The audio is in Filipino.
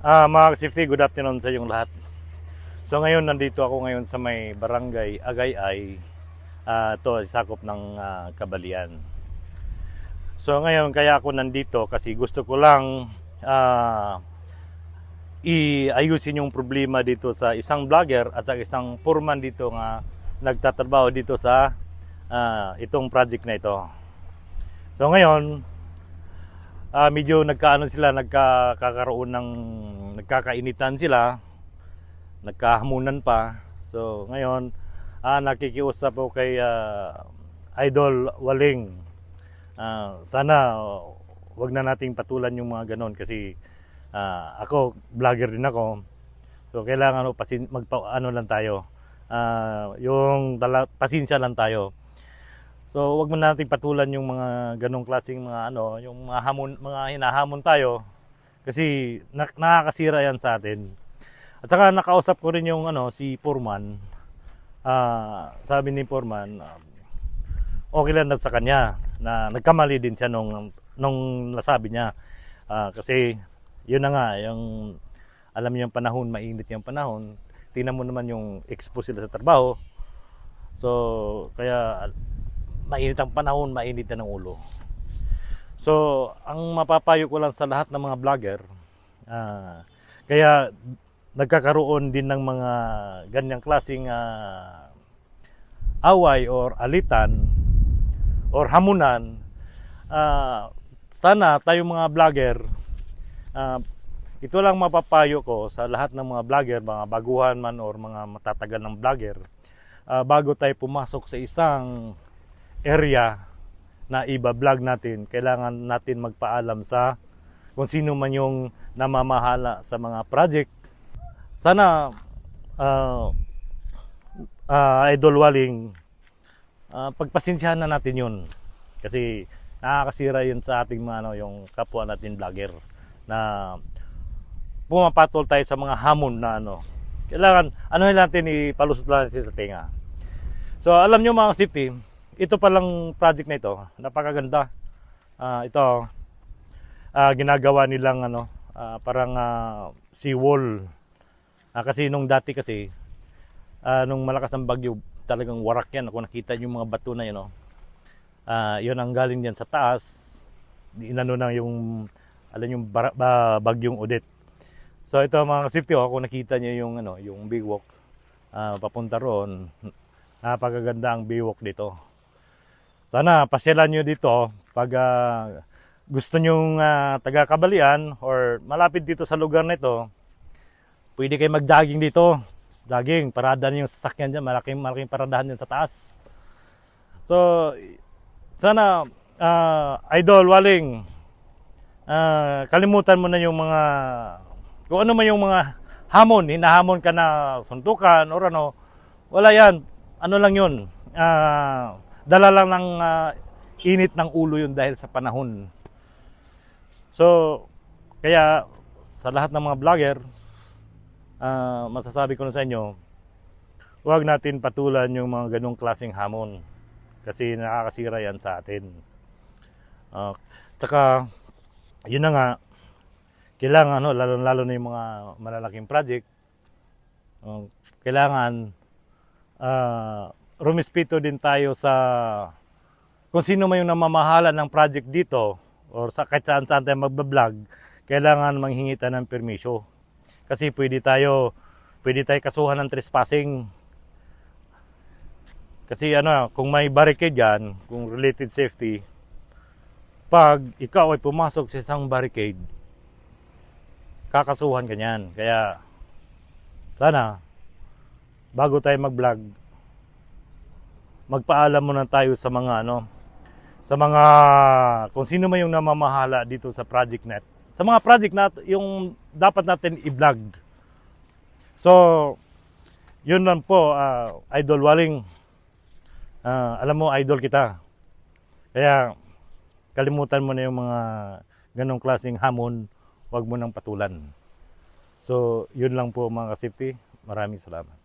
Mga safety, good afternoon sa inyong lahat. So ngayon nandito ako ngayon sa may barangay Agay-ay. Ito ay sakop ng Kabalian. So ngayon kaya ako nandito kasi gusto ko lang iayusin yung problema dito sa isang vlogger at sa isang foreman dito nga nagtatrabaho dito sa itong project na ito. So ngayon medyo nagkakaroon ng nagkakainitan sila, nagkahamunan pa. So ngayon nakikiusap ako kay Idol Waling. Sana wag na nating patulan yung mga ganon kasi ako vlogger din ako. So kailangan lang tayo. Pasensya lang tayo. So wag mo nating patulan yung mga ganong klaseng mga yung mga hinahamon tayo kasi nakakasira yan sa atin. At saka nakausap ko rin yung si Foreman. Sabi ni Foreman, okay lang daw sa kanya na nagkamali din siya nung nasabi niya. Kasi yun na nga, yung alam niyo yung panahon, mainit yung panahon. Tingnan mo naman yung expose sila sa trabaho. So kaya mainit ang panahon, mainit na ng ulo. So, ang mapapayo ko lang sa lahat ng mga vlogger, kaya nagkakaroon din ng mga ganyang klaseng away or alitan or hamunan, sana tayong mga vlogger, ito lang mapapayo ko sa lahat ng mga vlogger, mga baguhan man or mga matatagal ng vlogger, bago tayo pumasok sa isang area na iba-vlog natin, kailangan natin magpaalam sa kung sino man yung namamahala sa mga project. Sana Idol Waling, pagpasensyahan na natin yun kasi nakakasira yun sa ating mga yung kapwa natin vlogger na pumapatol tayo sa mga hamon na kailangan natin ipalusot lang sa tinga. So alam nyo mga safety, ito palang project na ito, napakaganda. Ito ginagawa nilang parang seawall. Kasi nung dati kasi nung malakas ang bagyo, talagang warak yan. Kung nakita niyo yung mga bato na yun, yun ang galing diyan sa taas. Inano na yung yung bagyong Odette. So ito mga safety, kung nakita niyo yung yung Biwok papunta roon, napakaganda ang Biwok dito. Sana pasyalan nyo dito pag gusto nyong taga Kabalian or malapit dito sa lugar na ito. Pwede kayo mag-jogging dito. Jogging, paradahan yung sasakyan dyan. Malaking paradahan dyan sa taas. So, sana Idol Waling, kalimutan mo na yung mga kung ano man yung mga hamon, hinahamon ka na suntukan or wala yan. Ano lang yun? Dala lang ng init ng ulo yun dahil sa panahon. So, kaya sa lahat ng mga vlogger, masasabi ko na sa inyo, huwag natin patulan yung mga ganong klaseng hamon kasi nakakasira yan sa atin. Tsaka, yun na nga, kailangan, lalo na yung mga malalaking project, kailangan rumispeto din tayo sa kung sino man yung namamahala ng project dito or sa kahit saan tayo magbablog, kailangan manghingi tayo ng permisyo. Kasi pwede tayo kasuhan ng trespassing. Kasi kung may barricade yan, kung related safety, pag ikaw ay pumasok sa isang barricade, kakasuhan ka niyan. Kaya sana bago tayo mag-vlog, magpaalam muna tayo sa mga sa mga kung sino man yung namamahala dito sa project net. Sa mga project na yung dapat natin i-vlog. So, yun lang po, Idol Waling. Alam mo, idol kita. Kaya kalimutan mo na yung mga ganong klaseng hamon, wag mo nang patulan. So, yun lang po mga ka-safety. Maraming salamat.